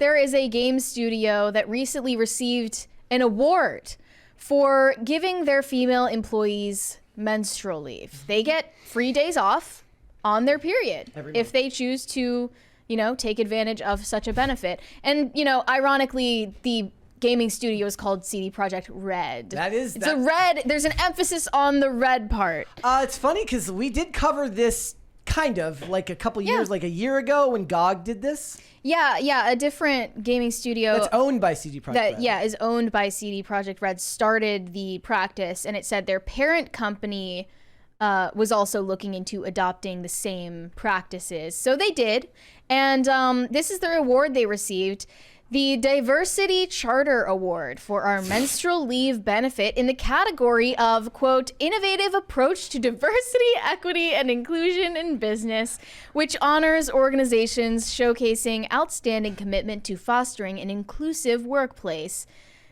there is a game studio that recently received an award for giving their female employees menstrual leave. They get free days off on their period if they choose to, take advantage of such a benefit. And, ironically, the gaming studio is called CD Projekt Red. There's an emphasis on the red part. It's funny because we did cover this kind of like a couple years, like a year ago when GOG did this. Yeah, a different gaming studio that's owned by CD Projekt Red. Yeah, is owned by CD Projekt Red started the practice, and it said their parent company was also looking into adopting the same practices. So they did, and this is the award they received. The Diversity Charter Award for our menstrual leave benefit in the category of, quote, innovative approach to diversity, equity, and inclusion in business, which honors organizations showcasing outstanding commitment to fostering an inclusive workplace.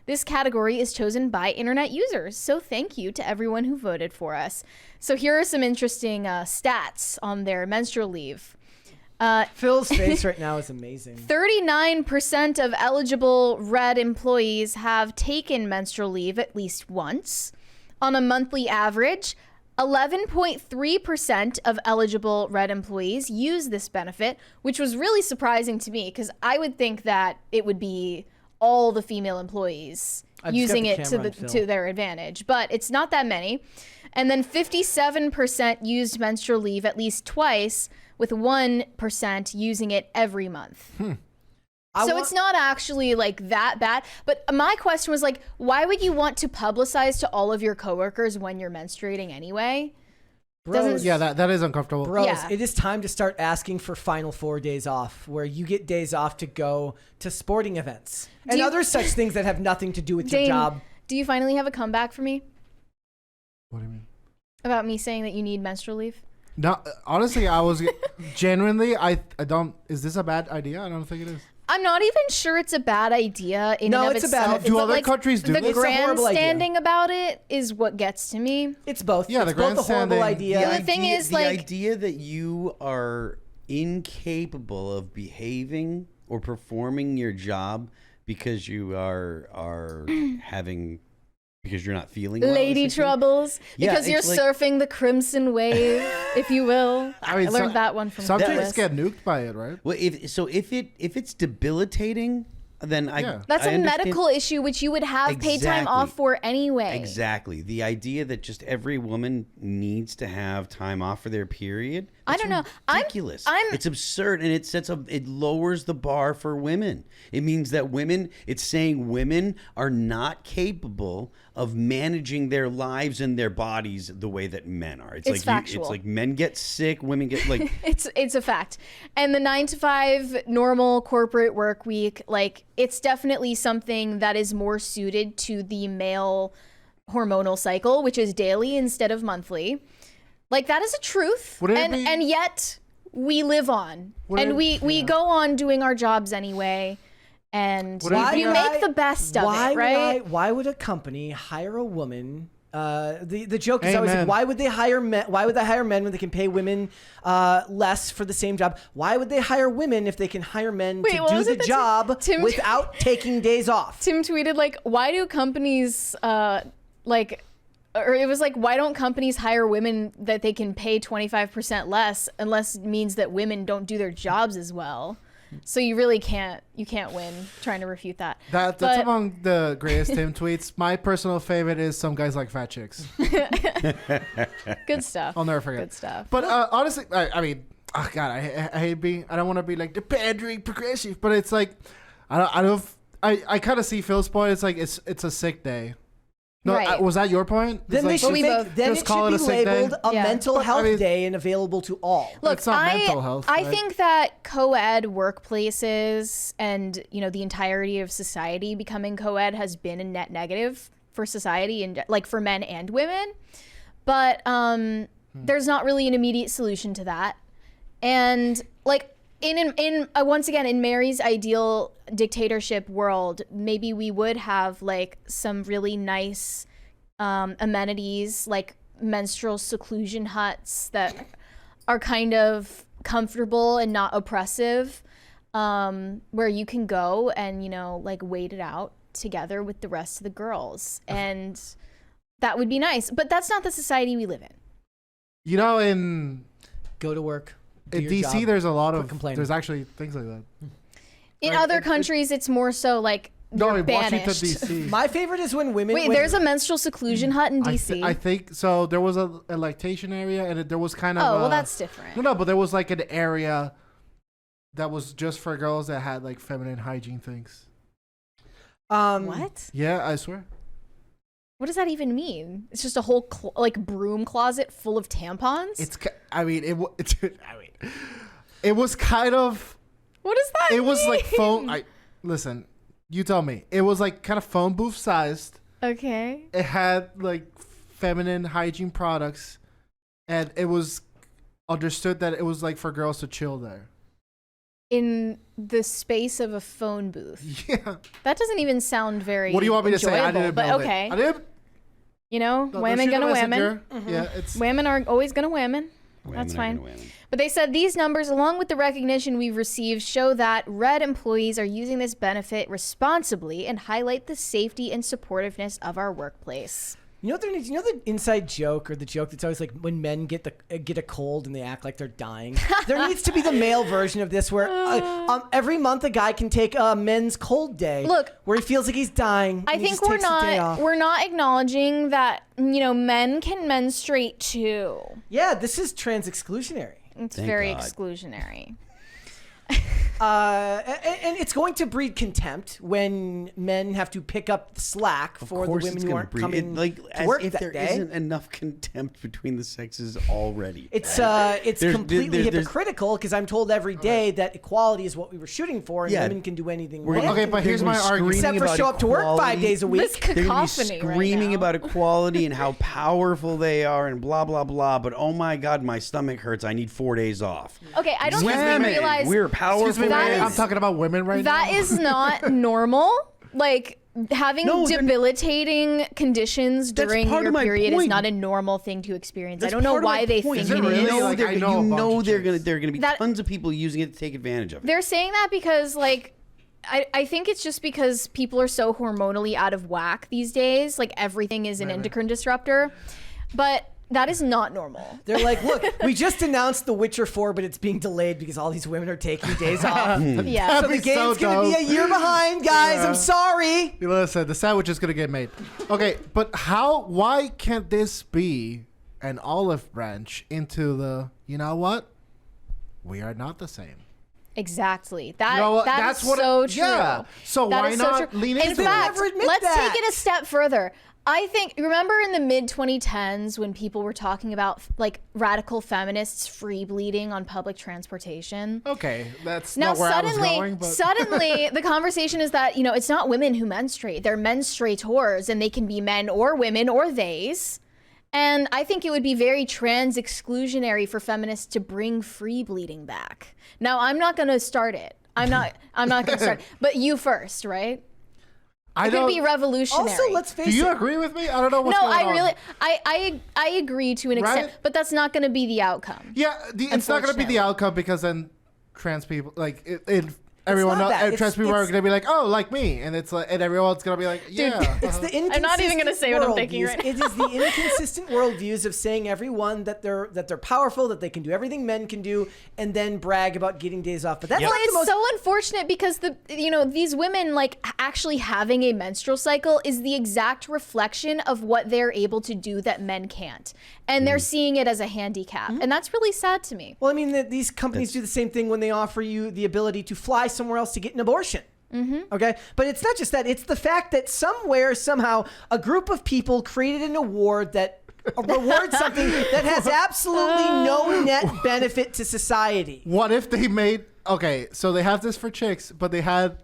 This category is chosen by internet users, so thank you to everyone who voted for us. So here are some interesting stats on their menstrual leave. Phil's face right now is amazing. 39% of eligible Red employees have taken menstrual leave at least once. On a monthly average, 11.3% of eligible Red employees use this benefit, which was really surprising to me because I would think that it would be all the female employees using it to their advantage, but it's not that many. And then 57% used menstrual leave at least twice, with 1% using it every month. So it's not actually like that bad. But my question was like, why would you want to publicize to all of your coworkers when you're menstruating anyway? Bros, that is uncomfortable. Bros, it is time to start asking for Final 4 days off, where you get days off to go to sporting events and other such things that have nothing to do with your job. Do you finally have a comeback for me? What do you mean? About me saying that you need menstrual leave? No, honestly, I was genuinely, I don't, is this a bad idea? I don't think it is. I'm not even sure it's a bad idea in and of itself. Do other countries do this? The grandstanding about it is what gets to me. It's both. Yeah, it's both a horrible idea. The thing is, the idea that you are incapable of behaving or performing your job because you are having... Because you're not feeling well, lady troubles. Because you're surfing the crimson wave, if you will. I learned that one from some chicks get nuked by it, right? Well, if it's debilitating, then that's a medical issue which you would have paid time off for anyway. Exactly. The idea that just every woman needs to have time off for their period. I don't know. Ridiculous. It's absurd, and it lowers the bar for women. It means that it's saying women are not capable of managing their lives and their bodies the way that men are. It's like factual. It's like men get sick, women get like it's a fact. And the 9-to-5 normal corporate work week, like it's definitely something that is more suited to the male hormonal cycle, which is daily instead of monthly. Like that is a truth. And yet we live on. We go on doing our jobs anyway. And we make the best of it, right? Why would a company hire a woman? The joke is always like, why would they hire men? Why would they hire men when they can pay women less for the same job? Why would they hire women if they can hire men to do the job without taking days off? Tim tweeted like, why do companies or it was like, why don't companies hire women that they can pay 25% less unless it means that women don't do their jobs as well? So you really can't win trying to refute that. That's among the greatest Tim tweets. My personal favorite is some guys like fat chicks. Good stuff. I'll never forget. Good stuff. But honestly, I mean, oh God, I hate being. I don't want to be like the pandering progressive, but it's like, I kind of see Phil's point. It's like it's a sick day. No, right. Was that your point? Then it should be labeled a mental health day and available to all. Look, it's not mental health. I think that co-ed workplaces and the entirety of society becoming co-ed has been a net negative for society and like for men and women. But there's not really an immediate solution to that. And like in once again, in Mary's ideal dictatorship world, maybe we would have like some really nice amenities like menstrual seclusion huts that are kind of comfortable and not oppressive. where you can go and, like wait it out together with the rest of the girls. And that would be nice. But that's not the society we live in. In go to work. In DC, job, there's a lot of complaining. There's actually things like that. In other countries, it's more so like you're banished. Washington, D.C. My favorite is when women. Wait, there's a menstrual seclusion hut in D.C. I think so. There was a lactation area, and there was kind of. Oh, well, that's different. No, but there was like an area that was just for girls that had like feminine hygiene things. What? Yeah, I swear. What does that even mean? It's just a whole broom closet full of tampons. It was kind of. What does that mean? It was like phone. Listen, you tell me. It was like kind of phone booth sized. Okay. It had like feminine hygiene products, and it was understood that it was like for girls to chill there. In the space of a phone booth. Yeah. That doesn't even sound very. What do you want me to say? I didn't but build okay. It. I did. Women gonna women. Mm-hmm. Yeah, it's women are always gonna women. That's fine. But they said these numbers, along with the recognition we've received, show that Red employees are using this benefit responsibly and highlight the safety and supportiveness of our workplace. You know the inside joke or the joke that's always like when men get a cold and they act like they're dying. There needs to be the male version of this where every month a guy can take a men's cold day. Look, where he feels like he's dying. I think we're not acknowledging that men can menstruate too. Yeah, this is trans exclusionary. It's very exclusionary. And it's going to breed contempt when men have to pick up the slack for the women who aren't coming to work if that there day. isn't enough contempt between the sexes already. It's completely hypocritical because I'm told every day that equality is what we were shooting for, and women can do anything. Okay, but here's my argument. Except for show up to work 5 days a week. This cacophony They're screaming right about equality and how powerful they are and blah blah blah. But oh my God, my stomach hurts. I need 4 days off. Okay, I don't think we realize we're powerful. I'm talking about women right now. That is not normal. Like having debilitating conditions during your period is not a normal thing to experience. I don't know why they think it is. There are gonna be tons of people using it to take advantage of it. They're saying that because I think it's just because people are so hormonally out of whack these days. Like everything is an endocrine disruptor. But that is not normal. They're like, look, we just announced The Witcher 4, but it's being delayed because all these women are taking days off. Yeah. So the game's going to be a year behind, guys. I'm sorry. Listen, the sandwich is going to get made. Okay, but why can't this be an olive branch into the, you know what? We are not the same. Exactly. That's so true. Yeah. So why not lean into it? In fact, let's take it a step further. I think, remember in the mid-2010s when people were talking about radical feminists free bleeding on public transportation? Okay, that's not where I was going. But suddenly, the conversation is that, it's not women who menstruate. They're menstruators, and they can be men or women or theys. And I think it would be very trans exclusionary for feminists to bring free bleeding back. Now, I'm not going to start it. I'm not going to start it. But you first, right? It could be revolutionary. Also, let's face it. Do you agree with me? I don't know what's going on. No, I agree to an extent, but that's not going to be the outcome. Yeah, it's not going to be the outcome because then trans people, everyone knows, trans people are going to be like, oh, like me, and it's like, and everyone's going to be like, yeah. Dude, it's the inconsistent I'm not even going to say what I'm thinking right now. It is the inconsistent worldviews of saying everyone that they're powerful, that they can do everything men can do, and then brag about getting days off. But that's it's so unfortunate because these women actually having a menstrual cycle is the exact reflection of what they're able to do that men can't, and they're seeing it as a handicap, and that's really sad to me. Well, I mean, these companies do the same thing when they offer you the ability to fly somewhere else to get an abortion. Okay, but it's not just that. It's the fact that somewhere, somehow, a group of people created an award that rewards something that has absolutely no net benefit to society. What if they made... Okay, so they have this for chicks, but they had...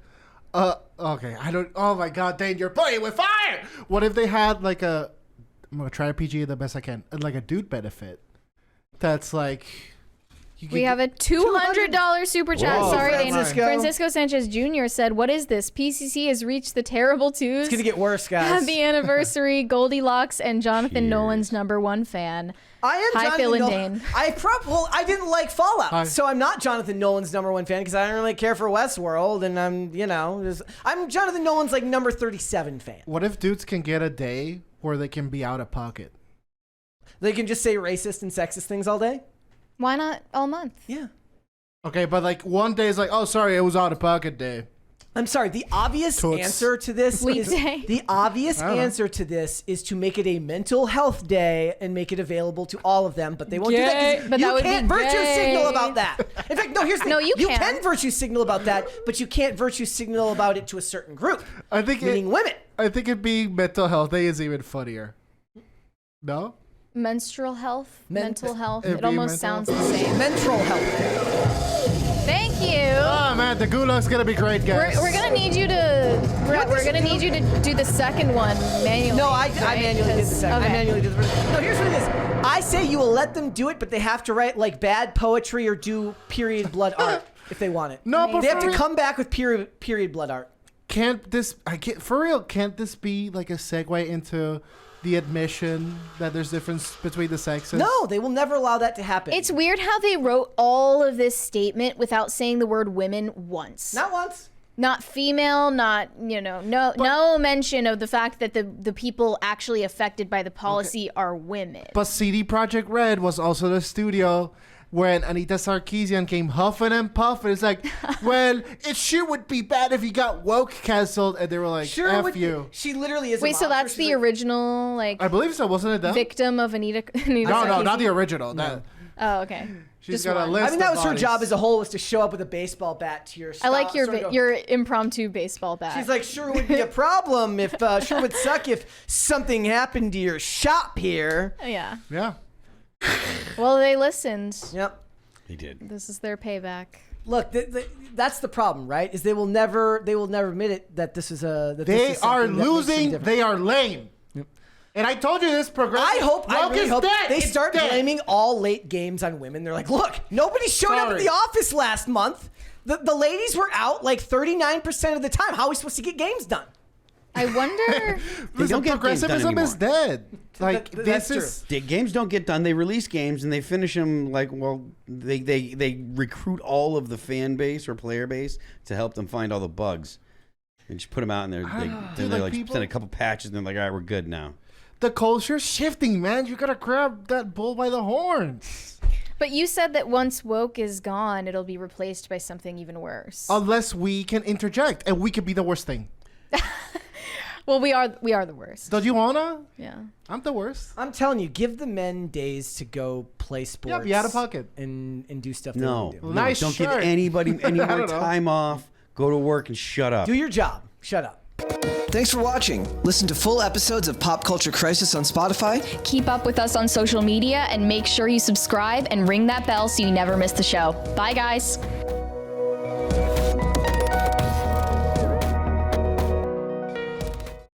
okay, I don't... Oh my God, Dane, you're playing with fire! What if they had I'm going to try to PG the best I can. Like a dude benefit. That's like... We have a $200 super chat. Whoa. Sorry, Francisco. Francisco Sanchez Jr. said, "What is this? PCC has reached the terrible twos. It's gonna get worse, guys. Happy anniversary, Goldilocks and Jonathan Cheers. Nolan's #1 fan." I am Hi, Jonathan Phil and Nolan. Dane. I didn't like Fallout, Hi. so I'm not Jonathan Nolan's #1 fan because I don't really care for Westworld, and I'm Jonathan Nolan's like number 37 fan. What if dudes can get a day where they can be out of pocket? They can just say racist and sexist things all day. Why not all month? Yeah. Okay, but like one day is like, oh, sorry, it was out of pocket day. I'm sorry. The obvious Toots. answer to this Weekday. is to make it a mental health day and make it available to all of them, but they won't do that Gay. 'cause But you that would be can't virtue gay. signal about that. In fact, no, here's the thing. No, you You can. can virtue signal about that, but you can't virtue signal about it to a certain group, I think meaning women. I think it being mental health day is even funnier. No? Menstrual health, mental health. It'd It be almost mental- sounds the same. Menstrual health day. Thank you. Oh man, the gulag's gonna be great, guys. We're gonna need you to. Brett, we're gonna need you to do the second one manually. No, I right? manually did the second. I Okay. manually did the first. No, here's what it is. I say you will let them do it, but they have to write like bad poetry or do period blood art if they want it. No, but they have for to real- come back with period blood art. Can't this? For real. Can't this be like a segue into the admission that there's difference between the sexes? No, they will never allow that to happen. It's weird how they wrote all of this statement without saying the word women once. not once. Not female, not, no mention of the fact that the people actually affected by the policy are women. But CD Projekt Red was also the studio when Anita Sarkeesian came huffing and puffing. It's like, well, it sure would be bad if you got woke canceled. And they were like, Sure. F you. She literally is. Wait, so that's the original, like, I believe so, wasn't it? That? victim of Anita No, Sarkeesian? not the original. That, Oh, okay. she's Just got one. a list. I mean, that of was her bodies. job as a whole, was to show up with a baseball bat to your. I like sort of go- your impromptu baseball bat. She's like, sure would be a problem if sure would suck if something happened to your shop here. Yeah. Yeah. Well, they listened. Yep. They did. This is their payback. Look, that's the problem, right? Is they will never admit it that this is a. That They this is are something that makes them losing. different. They are lame. And I told you this progressive. I really hope dead. they It's start dead. blaming all late games on women. They're like, look, nobody showed up at Sorry. the office last month. The ladies were out like 39% of the time. How are we supposed to get games done? I wonder. Listen, don't get games done progressivism is dead. Like That's this is. Games don't get done. They release games and they finish them like, well, they recruit all of the fan base or player base to help them find all the bugs. And just put them out and Dude, they like like people- send a couple patches and they're like, all right, we're good now. The culture's shifting, man. You gotta grab that bull by the horns. But you said that once woke is gone, it'll be replaced by something even worse. Unless we can interject, and we could be the worst thing. Well, we are the worst. Don't you wanna? Yeah. I'm the worst. I'm telling you, give the men days to go play sports. Yeah, be out of pocket. and do stuff. They No, want to do. no, Nice don't shirt. give anybody any I more don't know. time off. Go to work and shut up. Do your job. Shut up. Thanks for watching. Listen to full episodes of Pop Culture Crisis on Spotify. Keep up with us on social media and make sure you subscribe and ring that bell so you never miss the show. Bye, guys.